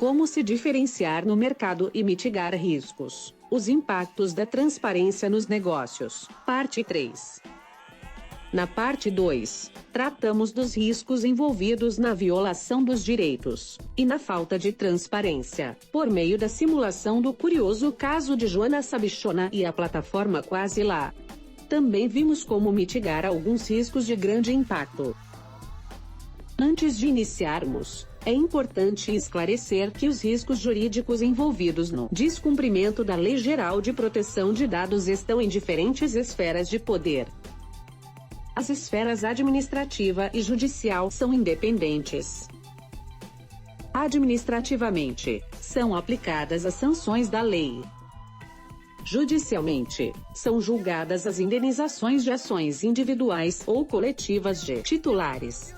Como se diferenciar no mercado e mitigar riscos. Os impactos da transparência nos negócios. Parte 3. Na parte 2, tratamos dos riscos envolvidos na violação dos direitos e na falta de transparência, por meio da simulação do curioso caso de Joana Sabichona e a plataforma Quase Lá. Também vimos como mitigar alguns riscos de grande impacto. Antes de iniciarmos, é importante esclarecer que os riscos jurídicos envolvidos no descumprimento da Lei Geral de Proteção de Dados estão em diferentes esferas de poder. As esferas administrativa e judicial são independentes. Administrativamente, são aplicadas as sanções da lei. Judicialmente, são julgadas as indenizações de ações individuais ou coletivas de titulares.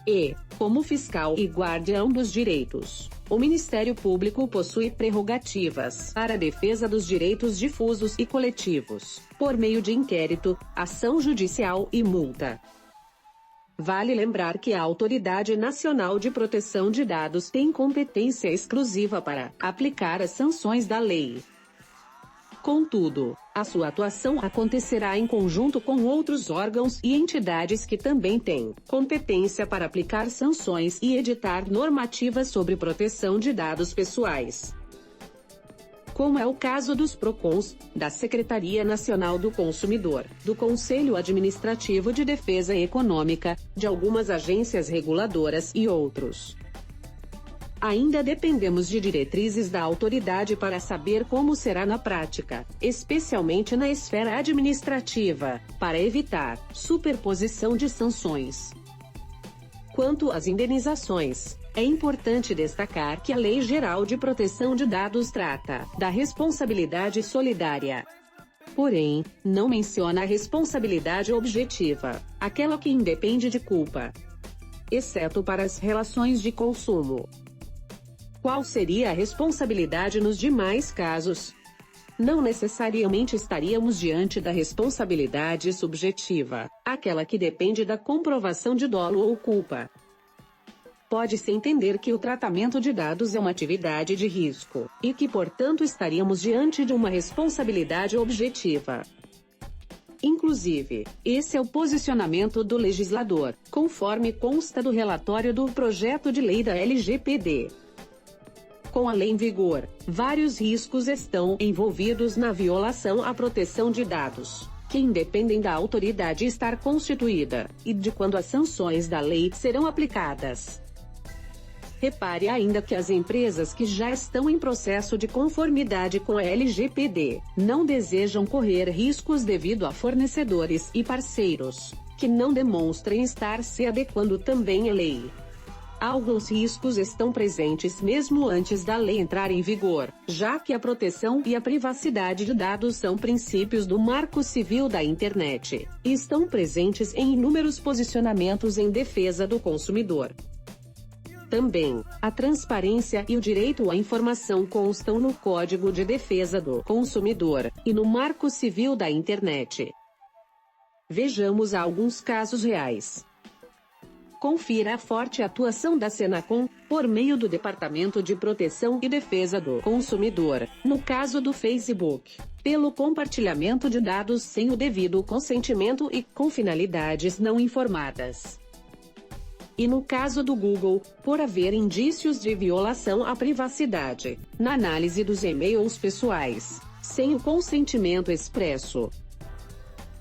E, como fiscal e guardião dos direitos, o Ministério Público possui prerrogativas para a defesa dos direitos difusos e coletivos, por meio de inquérito, ação judicial e multa. Vale lembrar que a Autoridade Nacional de Proteção de Dados tem competência exclusiva para aplicar as sanções da lei. Contudo, a sua atuação acontecerá em conjunto com outros órgãos e entidades que também têm competência para aplicar sanções e editar normativas sobre proteção de dados pessoais. Como é o caso dos PROCONs, da Secretaria Nacional do Consumidor, do Conselho Administrativo de Defesa Econômica, de algumas agências reguladoras e outros. Ainda dependemos de diretrizes da autoridade para saber como será na prática, especialmente na esfera administrativa, para evitar superposição de sanções. Quanto às indenizações, é importante destacar que a Lei Geral de Proteção de Dados trata da responsabilidade solidária. Porém, não menciona a responsabilidade objetiva, aquela que independe de culpa, exceto para as relações de consumo. Qual seria a responsabilidade nos demais casos? Não necessariamente estaríamos diante da responsabilidade subjetiva, aquela que depende da comprovação de dolo ou culpa. Pode-se entender que o tratamento de dados é uma atividade de risco, e que, portanto, estaríamos diante de uma responsabilidade objetiva. Inclusive, esse é o posicionamento do legislador, conforme consta do relatório do projeto de lei da LGPD. Com a lei em vigor, vários riscos estão envolvidos na violação à proteção de dados, que independem da autoridade estar constituída, e de quando as sanções da lei serão aplicadas. Repare ainda que as empresas que já estão em processo de conformidade com a LGPD, não desejam correr riscos devido a fornecedores e parceiros, que não demonstrem estar se adequando também à lei. Alguns riscos estão presentes mesmo antes da lei entrar em vigor, já que a proteção e a privacidade de dados são princípios do Marco Civil da Internet, e estão presentes em inúmeros posicionamentos em defesa do consumidor. Também, a transparência e o direito à informação constam no Código de Defesa do Consumidor, e no Marco Civil da Internet. Vejamos alguns casos reais. Confira a forte atuação da Senacom, por meio do Departamento de Proteção e Defesa do Consumidor, no caso do Facebook, pelo compartilhamento de dados sem o devido consentimento e com finalidades não informadas. E no caso do Google, por haver indícios de violação à privacidade, na análise dos e-mails pessoais, sem o consentimento expresso.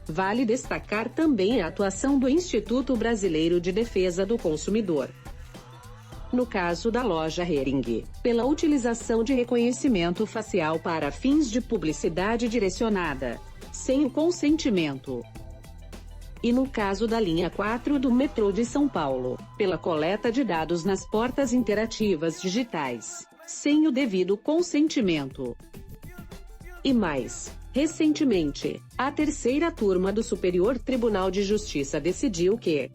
Vale destacar também a atuação do Instituto Brasileiro de Defesa do Consumidor. No caso da loja Hering, pela utilização de reconhecimento facial para fins de publicidade direcionada, sem o consentimento. E no caso da linha 4 do metrô de São Paulo, pela coleta de dados nas portas interativas digitais, sem o devido consentimento. E mais, recentemente, a terceira turma do Superior Tribunal de Justiça decidiu que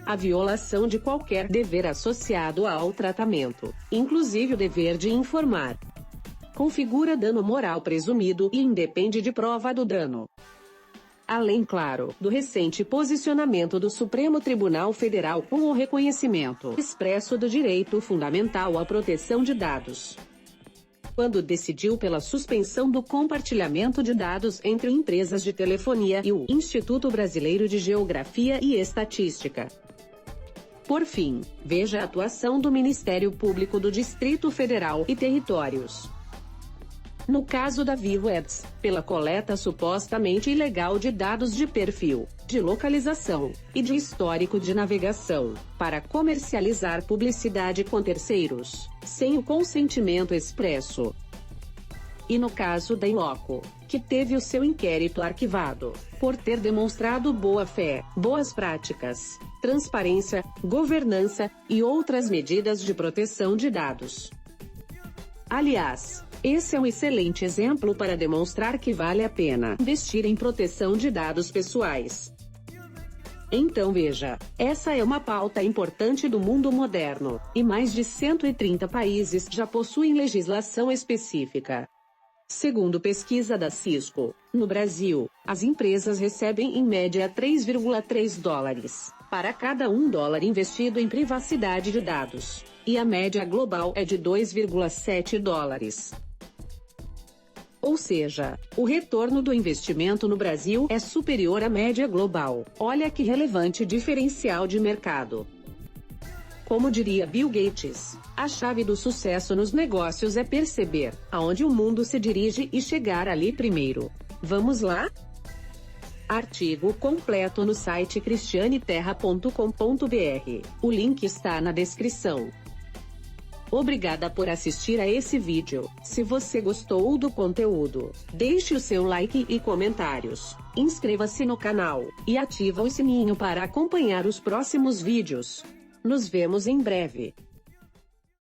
a violação de qualquer dever associado ao tratamento, inclusive o dever de informar, configura dano moral presumido e independe de prova do dano. Além, claro, do recente posicionamento do Supremo Tribunal Federal com o reconhecimento expresso do direito fundamental à proteção de dados, quando decidiu pela suspensão do compartilhamento de dados entre empresas de telefonia e o Instituto Brasileiro de Geografia e Estatística. Por fim, veja a atuação do Ministério Público do Distrito Federal e Territórios, no caso da Vivo Ads, pela coleta supostamente ilegal de dados de perfil, de localização e de histórico de navegação, para comercializar publicidade com terceiros, sem o consentimento expresso. E no caso da Inloco, que teve o seu inquérito arquivado, por ter demonstrado boa-fé, boas práticas, transparência, governança e outras medidas de proteção de dados. Aliás, esse é um excelente exemplo para demonstrar que vale a pena investir em proteção de dados pessoais. Então veja, essa é uma pauta importante do mundo moderno, e mais de 130 países já possuem legislação específica. Segundo pesquisa da Cisco, no Brasil, as empresas recebem em média $3,3 para cada $1 investido em privacidade de dados, e a média global é de $2,7. Ou seja, o retorno do investimento no Brasil é superior à média global. Olha que relevante diferencial de mercado. Como diria Bill Gates, a chave do sucesso nos negócios é perceber aonde o mundo se dirige e chegar ali primeiro. Vamos lá? Artigo completo no site cristianeterra.com.br. O link está na descrição. Obrigada por assistir a esse vídeo. Se você gostou do conteúdo, deixe o seu like e comentários. Inscreva-se no canal e ativa o sininho para acompanhar os próximos vídeos. Nos vemos em breve.